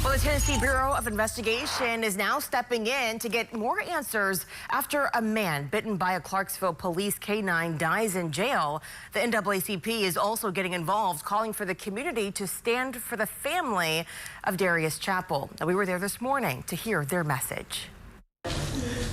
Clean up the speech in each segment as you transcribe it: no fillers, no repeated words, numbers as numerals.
Well, the Tennessee Bureau of Investigation is now stepping in to get more answers after a man bitten by a Clarksville police K-9 dies in jail. The NAACP is also getting involved, calling for the community to stand for the family of Darius Chappell. Now, we were there this morning to hear their message.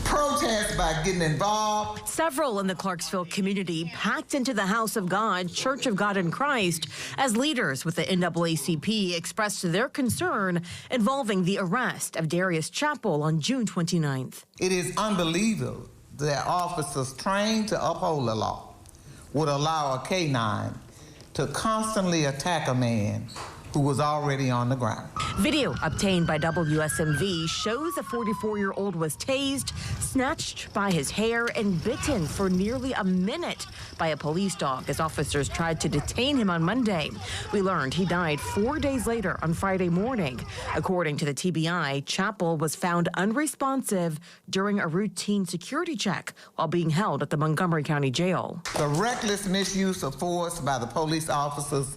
Protest by getting involved. Several in the Clarksville community packed into the House of God, Church of God in Christ, as leaders with the NAACP expressed their concern involving the arrest of Darius Chappell on June 29th. It is unbelievable that officers trained to uphold the law would allow a K-9 to constantly attack a man who was already on the ground. Video obtained by WSMV shows a 44-year-old was tased, snatched by his hair, and bitten for nearly a minute by a police dog as officers tried to detain him on Monday. We learned he died 4 days later on Friday morning. According to the TBI, Chappell was found unresponsive during a routine security check while being held at the Montgomery County Jail. The reckless misuse of force by the police officers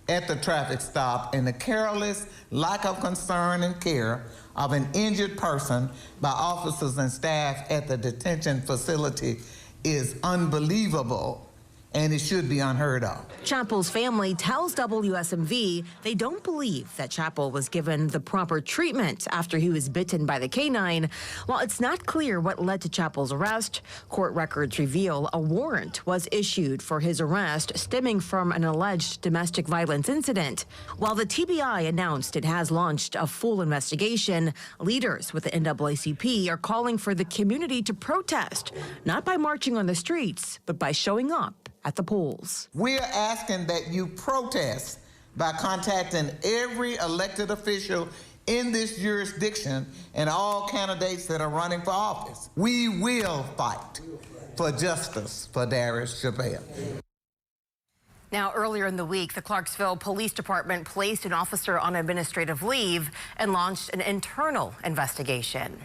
at the traffic stop and the careless lack of concern and care of an injured person by officers and staff at the detention facility is unbelievable, and it should be unheard of. Chappell's family tells WSMV they don't believe that Chappell was given the proper treatment after he was bitten by the K-9. While it's not clear what led to Chappell's arrest, court records reveal a warrant was issued for his arrest stemming from an alleged domestic violence incident. While the TBI announced it has launched a full investigation, leaders with the NAACP are calling for the community to protest, not by marching on the streets, but by showing up at the polls. We're asking that you protest by contacting every elected official in this jurisdiction and all candidates that are running for office. We will fight for justice for Darius Chappell. Now, earlier in the week, the Clarksville Police Department placed an officer on administrative leave and launched an internal investigation.